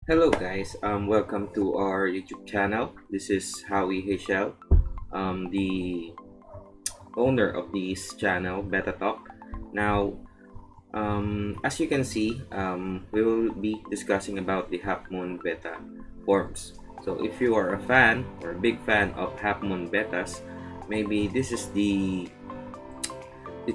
Hello guys, welcome to our YouTube channel. This is Howie Hechel, the owner of this channel, Beta Talk. Now, as you can see, we will be discussing about the Halfmoon Beta forms. So if you are a fan or a big fan of Halfmoon Betas, maybe this is the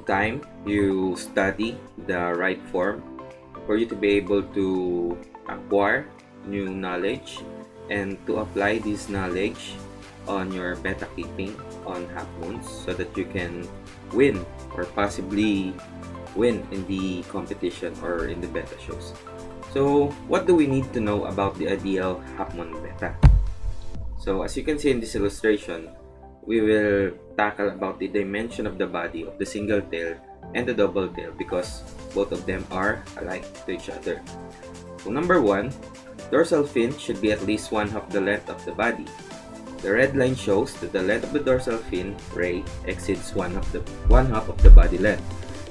time you study the right form for you to be able to acquire new knowledge and to apply this knowledge on your beta keeping on half moons so that you can win or possibly win in the competition or in the beta shows. So what do we need to know about the ideal half moon beta? So as you can see in this illustration, we will tackle about the dimension of the body of the single tail and the double tail because both of them are alike to each other. So number one, dorsal fin should be at least one half the length of the body. The red line shows that the length of the dorsal fin ray exceeds one half of the body length.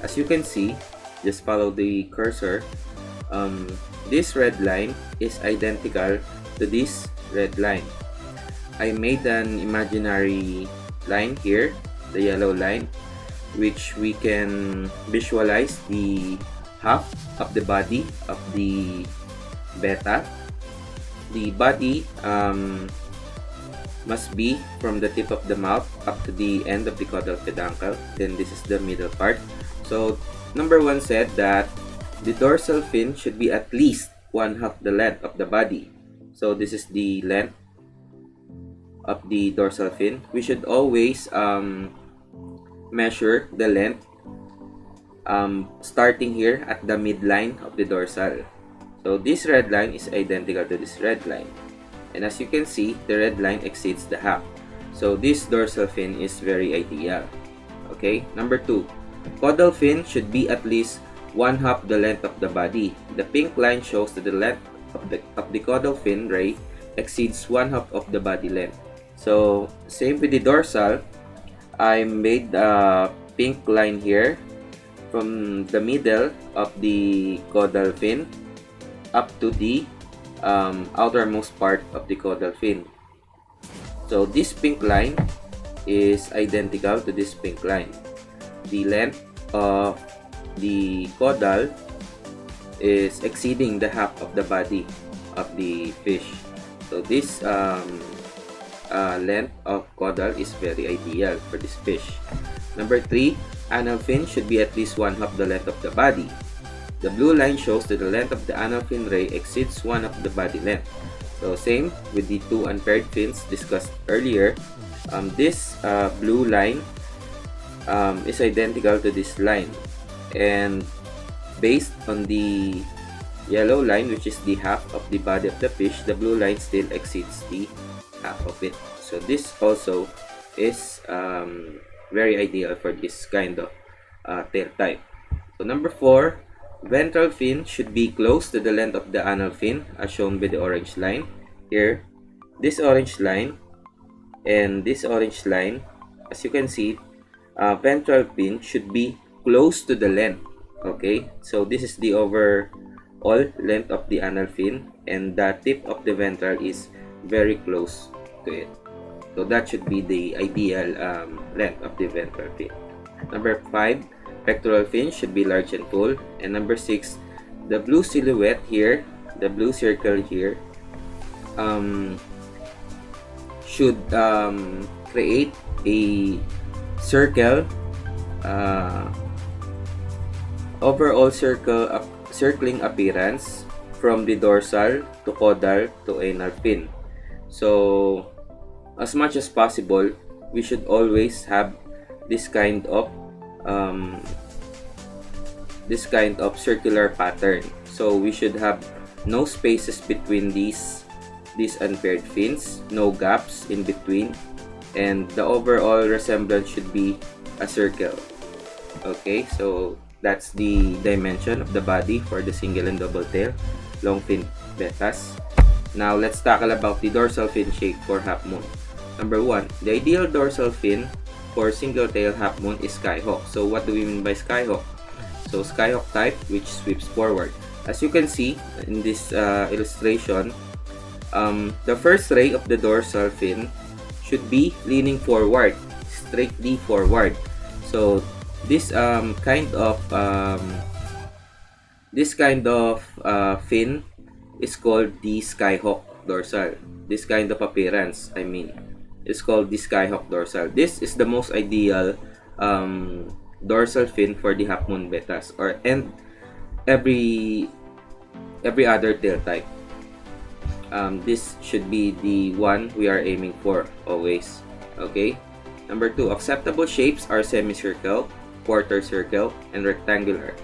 As you can see, just follow the cursor. This red line is identical to this red line. I made an imaginary line here, the yellow line, which we can visualize the half of the body of the beta. The body must be from the tip of the mouth up to the end of the caudal peduncle. Then this is the middle part. So number one said that the dorsal fin should be at least one half the length of the body. So this is the length of the dorsal fin. We should always measure the length starting here at the midline of the dorsal. So this red line is identical to this red line. And as you can see, the red line exceeds the half. So this dorsal fin is very ideal. Okay, number two, caudal fin should be at least one half the length of the body. The pink line shows that the length of the caudal fin ray exceeds one half of the body length. So same with the dorsal, I made a pink line here from the middle of the caudal fin up to the outermost part of the caudal fin. So this pink line is identical to this pink line. The length of the caudal is exceeding the half of the body of the fish. So this length of caudal is very ideal for this fish. Number three, anal fin should be at least one half the length of the body. The blue line shows that the length of the anal fin ray exceeds one of the body length. So same with the two unpaired fins discussed earlier. This blue line is identical to this line, and based on the yellow line, which is the half of the body of the fish, the blue line still exceeds the half of it. So this also is very ideal for this kind of tail type. So number four, ventral fin should be close to the length of the anal fin as shown by the orange line. Here, this orange line and this orange line, as you can see, ventral fin should be close to the length. Okay, so this is the overall length of the anal fin and the tip of the ventral is very close to it. So that should be the ideal length of the ventral fin. Number 5, pectoral fin should be large and full. And number 6, the blue silhouette here, the blue circle here, should create a circle, overall circling appearance from the dorsal to caudal to anal fin. So as much as possible, we should always have this kind of circular pattern. So we should have no spaces between these unpaired fins, no gaps in between, and the overall resemblance should be a circle. Okay, so that's the dimension of the body for the single and double tail long fin betas. Now let's tackle about the dorsal fin shape for half moon. Number 1, the ideal dorsal fin for single tail half moon is skyhawk. So what do we mean by skyhawk? So skyhawk type which sweeps forward. As you can see in this illustration, the first ray of the dorsal fin should be leaning forward, straightly forward. So this kind of fin is called the skyhawk dorsal. This kind of appearance, I mean, is called the skyhawk dorsal. This is the most ideal dorsal fin for the Halfmoon Bettas, and every other tail type. This should be the one we are aiming for always. Okay. Number 2, acceptable shapes are semicircle, quarter circle, and rectangular.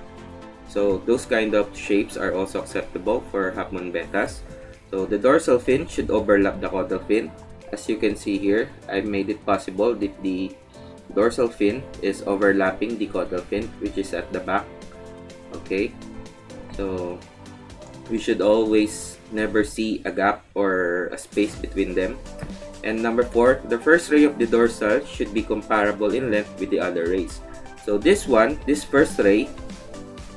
So those kind of shapes are also acceptable for Halfmoon Bettas. So the dorsal fin should overlap the caudal fin. As you can see here, I've made it possible that the dorsal fin is overlapping the caudal fin, which is at the back. Okay, so we should always never see a gap or a space between them. And number 4, the first ray of the dorsal should be comparable in length with the other rays. So this first ray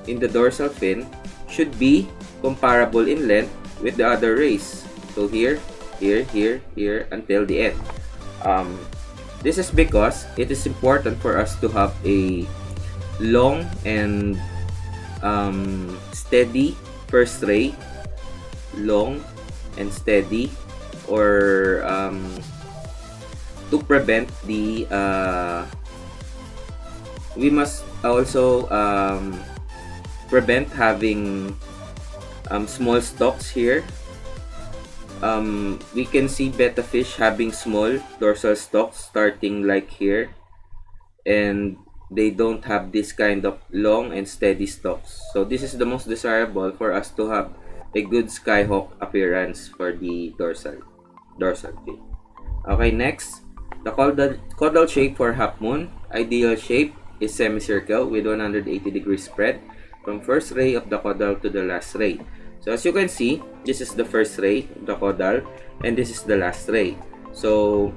in the dorsal fin should be comparable in length with the other rays. So here, until the end. This is because it is important for us to have a long and steady first ray, long and steady, or to prevent the we must also prevent having small stalks here. We can see betta fish having small dorsal stalks starting like here, and they don't have this kind of long and steady stalks. So this is the most desirable for us to have a good skyhawk appearance for the dorsal fin. Okay, next, the caudal shape for Halfmoon. Ideal shape is semicircle with 180 degrees spread from first ray of the caudal to the last ray. So as you can see, this is the first ray of the caudal, and this is the last ray. So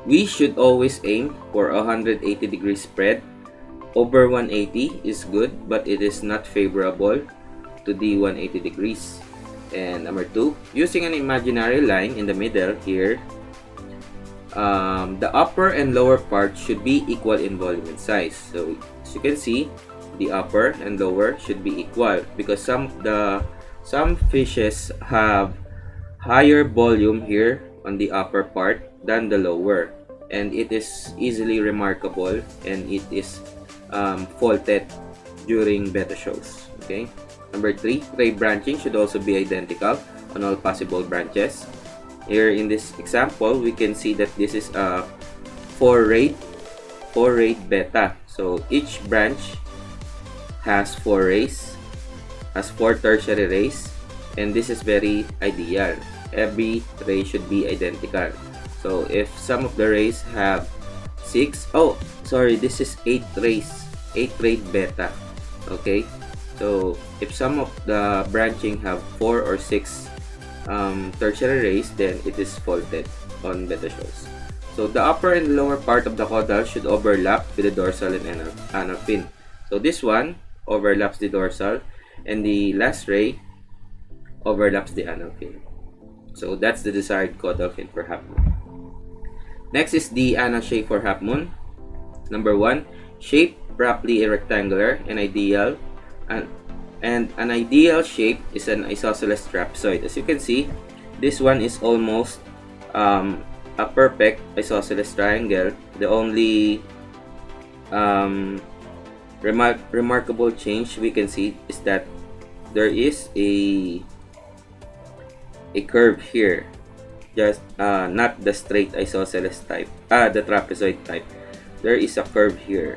we should always aim for 180 degrees spread. Over 180 is good, but it is not favorable to the 180 degrees. And number 2, using an imaginary line in the middle here, the upper and lower part should be equal in volume and size. So as you can see, the upper and lower should be equal because some fishes have higher volume here on the upper part than the lower, and it is easily remarkable, and it is faulted during betta shows. Okay. Number 3, ray branching should also be identical on all possible branches. Here in this example, we can see that this is a 4-rayed betta. So each branch has 4 rays, has 4 tertiary rays, and this is very ideal. Every ray should be identical. So if some of the rays have 6, this is 8 rays, 8-rayed betta. Okay, so if some of the branching have 4 or 6 tertiary rays, then it is faulted on betta shows. So the upper and lower part of the caudal should overlap with the dorsal and anal fin. So this one overlaps the dorsal, and the last ray overlaps the anal fin. So that's the desired caudal fin for Halfmoon. Next is the anal shape for Halfmoon. Number 1, shape roughly rectangular and ideal, and an ideal shape is an isosceles trapezoid. As you can see, this one is almost a perfect isosceles triangle. The only remarkable change we can see is that there is a curve here, just not the straight isosceles type, the trapezoid type. There is a curve here,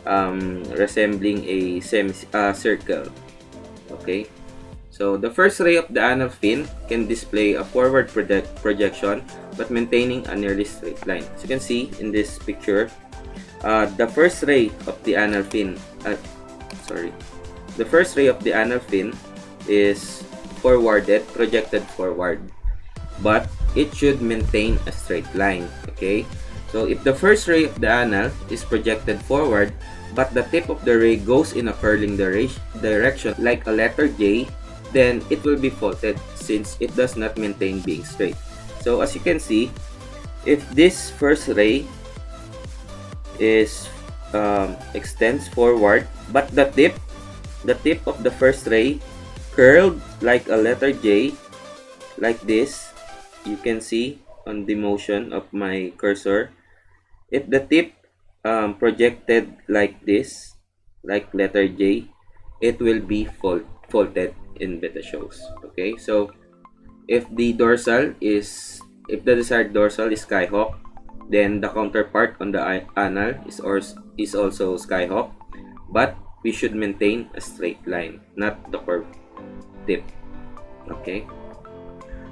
resembling a circle. Okay, so the first ray of the anal fin can display a forward projection but maintaining a nearly straight line. As you can see in this picture, the first ray of the anal fin is projected forward, but it should maintain a straight line. Okay, so if the first ray of the anal is projected forward, but the tip of the ray goes in a curling direction like a letter J, then it will be faulted since it does not maintain being straight. So as you can see, if this first ray is extends forward, but the tip of the first ray curled like a letter J, like this, you can see on the motion of my cursor. If the tip projected like this, like letter J, it will be faulted in beta shows. Okay, so if the desired dorsal is skyhawk, then the counterpart on the anal is also skyhawk, but we should maintain a straight line, not the curved tip. Okay.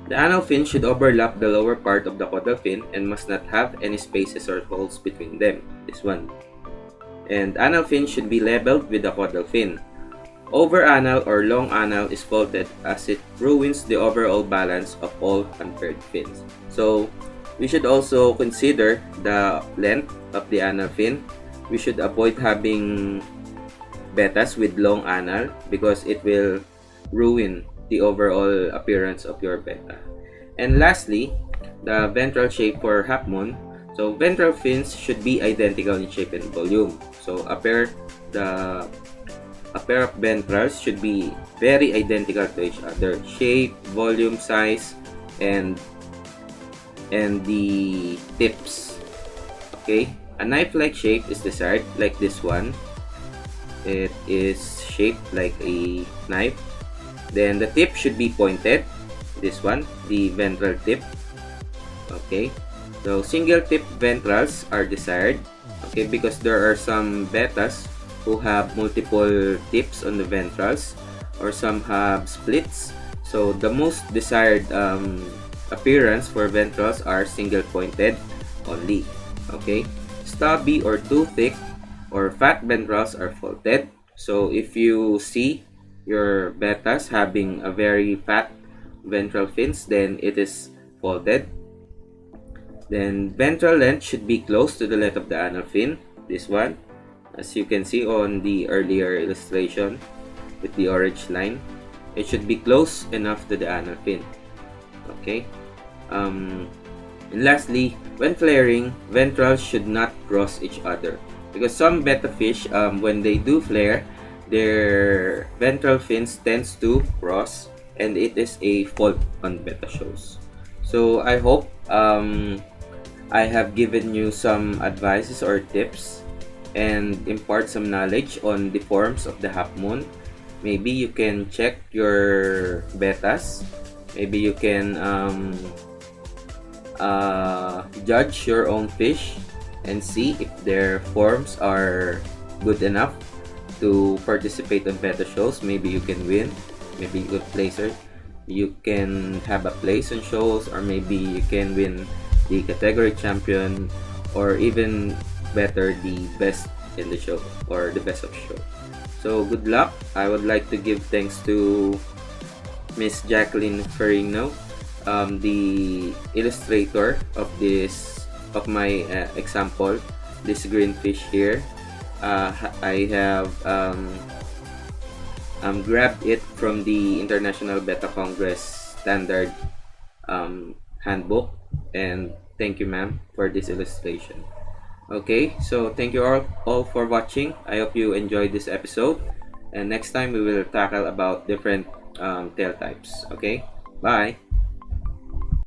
The anal fin should overlap the lower part of the caudal fin and must not have any spaces or holes between them. This one. And anal fin should be leveled with the caudal fin. Over anal or long anal is faulted as it ruins the overall balance of all unpaired fins. So we should also consider the length of the anal fin. We should avoid having betas with long anal because it will ruin the overall appearance of your beta. And lastly, the ventral shape for Halfmoon. So ventral fins should be identical in shape and volume. So a pair of ventrals should be very identical to each other. Shape, volume, size, and the tips. Okay, a knife-like shape is desired, like this one. It is shaped like a knife. Then the tip should be pointed. This one, the ventral tip. Okay, so single tip ventrals are desired. Okay, because there are some betas who have multiple tips on the ventrals, or some have splits. So the most desired appearance for ventrals are single pointed only. Okay, stubby or too thick or fat ventrals are faulted. So if you see your betas having a very fat ventral fins, then it is faulted. Then ventral length should be close to the length of the anal fin. This one, as you can see on the earlier illustration with the orange line, it should be close enough to the anal fin. Okay. And lastly, when flaring, ventrals should not cross each other because some betta fish, when they do flare, their ventral fins tends to cross, and it is a fault on betta shows. So I hope I have given you some advices or tips and impart some knowledge on the forms of the Halfmoon. Maybe you can check your betas. Maybe you can judge your own fish and see if their forms are good enough to participate on betta shows. Maybe you can win. Maybe you could place it. You can have a place on shows, or maybe you can win the category champion, or even better, the best in the show or the best of show. So good luck. I would like to give thanks to Miss Jacqueline Ferrino, the illustrator of my example, this green fish here. I have grabbed it from the International Betta Congress Standard Handbook, and thank you, ma'am, for this illustration. Okay, so thank you all for watching. I hope you enjoyed this episode, and next time we will tackle about different tail types. Okay, bye.